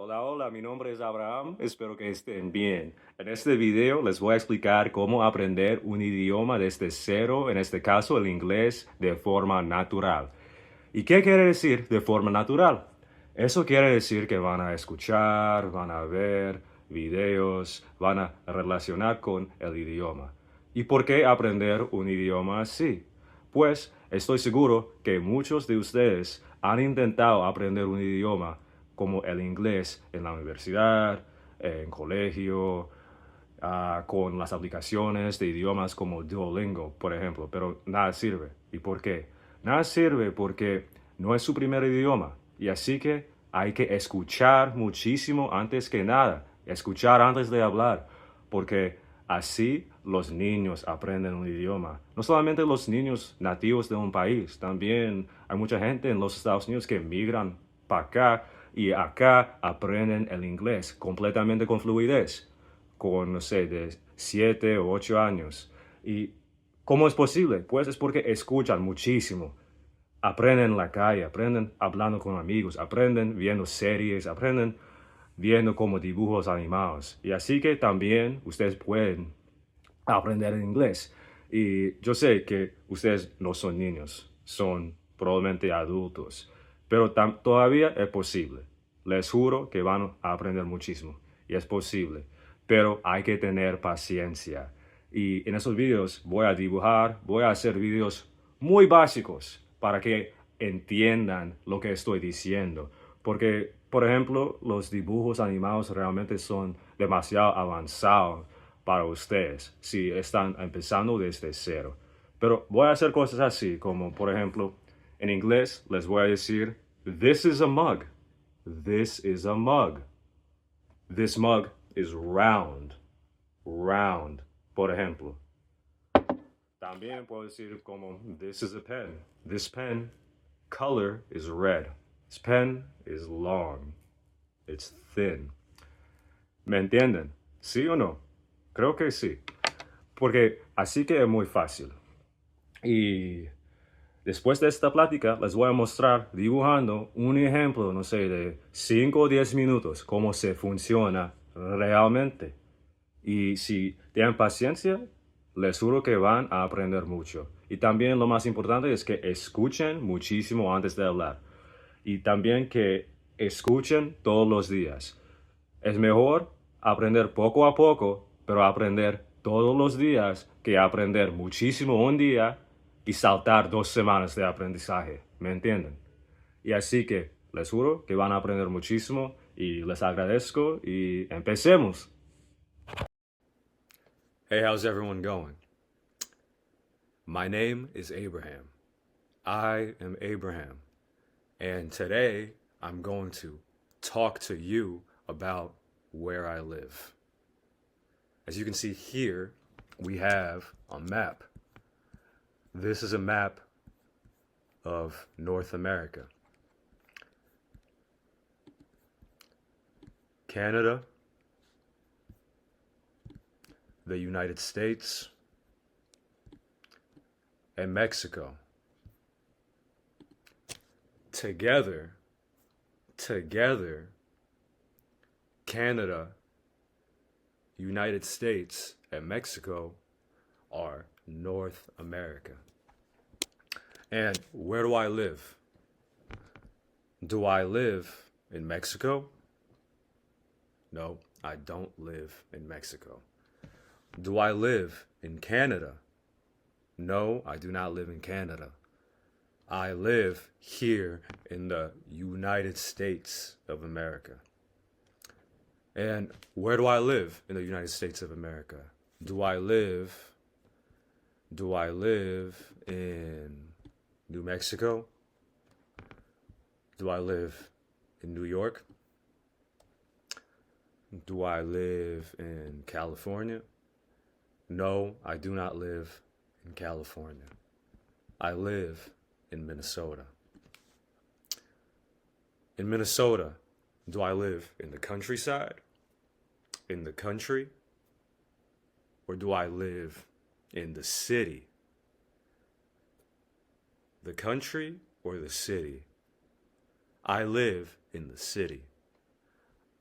Hola, hola, mi nombre es Abraham, espero que estén bien. En este video les voy a explicar cómo aprender un idioma desde cero, en este caso el inglés, de forma natural. ¿Y qué quiere decir de forma natural? Eso quiere decir que van a escuchar, van a ver videos, van a relacionar con el idioma. ¿Y por qué aprender un idioma así? Pues estoy seguro que muchos de ustedes han intentado aprender un idioma como el inglés en la universidad, en colegio, con las aplicaciones de idiomas como Duolingo, por ejemplo, pero nada sirve. ¿Y por qué? Nada sirve porque no es su primer idioma y así que hay que escuchar muchísimo antes que nada, escuchar antes de hablar, porque así los niños aprenden un idioma. No solamente los niños nativos de un país, también hay mucha gente en los Estados Unidos que migran para acá y acá aprenden el inglés completamente con fluidez con, no sé, de 7 o 8 años. ¿Y cómo es posible? Pues es porque escuchan muchísimo. Aprenden en la calle, aprenden hablando con amigos, aprenden viendo series, aprenden viendo como dibujos animados. Y así que también ustedes pueden aprender inglés. Y yo sé que ustedes no son niños, son probablemente adultos, pero todavía es posible. Les juro que van a aprender muchísimo y es posible, pero hay que tener paciencia. Y en esos videos voy a dibujar, voy a hacer videos muy básicos para que entiendan lo que estoy diciendo. Porque, por ejemplo, los dibujos animados realmente son demasiado avanzados para ustedes si están empezando desde cero. Pero voy a hacer cosas así, como por ejemplo, en inglés les voy a decir, this is a mug. This is a mug. This mug is round. Round. Por ejemplo. También puedo decir como, this is a pen. This pen color is red. This pen is long. It's thin. ¿Me entienden? ¿Sí o no? Creo que sí. Porque así que es muy fácil. Y después de esta plática les voy a mostrar dibujando un ejemplo, no sé, de 5 o 10 minutos, cómo se funciona realmente. Y si tienen paciencia, les juro que van a aprender mucho. Y también lo más importante es que escuchen muchísimo antes de hablar. Y también que escuchen todos los días. Es mejor aprender poco a poco, pero aprender todos los días que aprender muchísimo un día y saltar 2 semanas de aprendizaje. ¿Me entienden? Y así que les juro que van a aprender muchísimo y les agradezco y empecemos. Hey, how's everyone going? My name is Abraham. I am Abraham. And today I'm going to talk to you about where I live. As you can see here, we have a map. This is a map of North America. Canada, the United States, and Mexico. Together, Canada, United States, and Mexico are North America. And where do I live? Do I live in Mexico? No, I don't live in Mexico. Do I live in Canada? No, I do not live in Canada. I live here in the United States of America. And where do I live in the United States of America? Do I live in New Mexico? Do I live in New York? Do I live in California? No, I do not live in California. I live in Minnesota. In Minnesota, do I live in the countryside, in the country, or do I live in the city? The country or the city? I live in the city.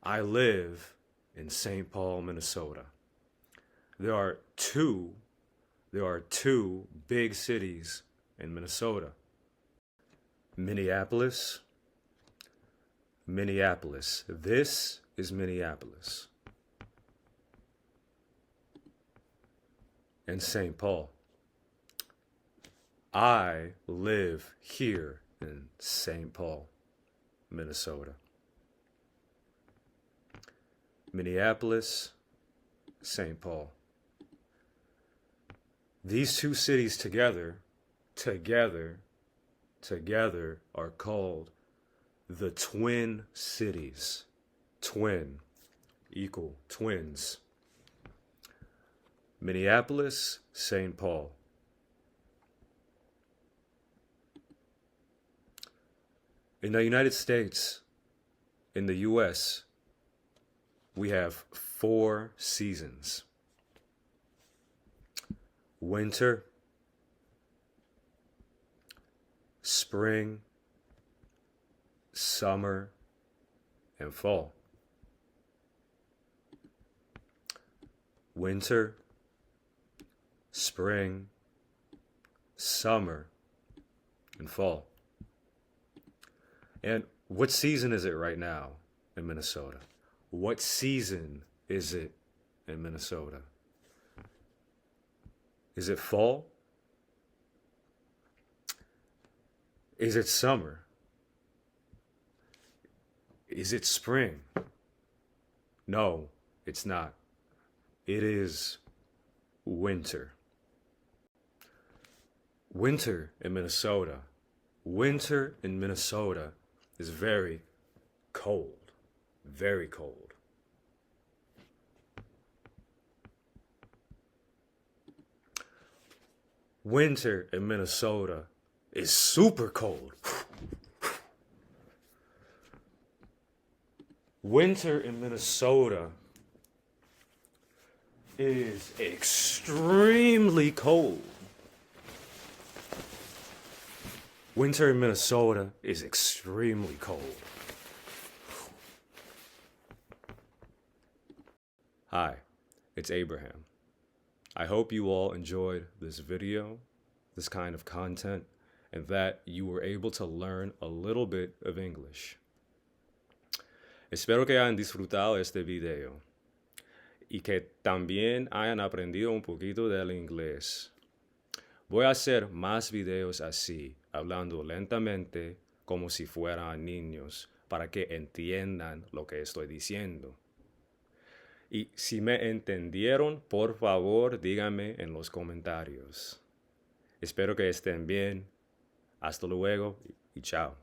I live in St. Paul, Minnesota. There are two big cities in Minnesota. Minneapolis. This is Minneapolis. And St. Paul. I live here in St. Paul, Minnesota. Minneapolis, St. Paul. These two cities together are called the Twin Cities. Twin, equal, twins. Minneapolis, St. Paul. In the United States, in the U.S., we have 4 seasons. Winter, spring, summer, and fall. Winter, spring, summer, and fall. And what season is it right now in Minnesota? What season is it in Minnesota? Is it fall? Is it summer? Is it spring? No, it's not. It is winter. Winter in Minnesota. Winter in Minnesota is very cold. Very cold. Winter in Minnesota is super cold. Winter in Minnesota is extremely cold. Winter in Minnesota is extremely cold. Hi, it's Abraham. I hope you all enjoyed this video, this kind of content, and that you were able to learn a little bit of English. Espero que hayan disfrutado este video y que también hayan aprendido un poquito del inglés. Voy a hacer más videos así, hablando lentamente como si fueran niños, para que entiendan lo que estoy diciendo. Y si me entendieron, por favor, díganme en los comentarios. Espero que estén bien. Hasta luego y chao.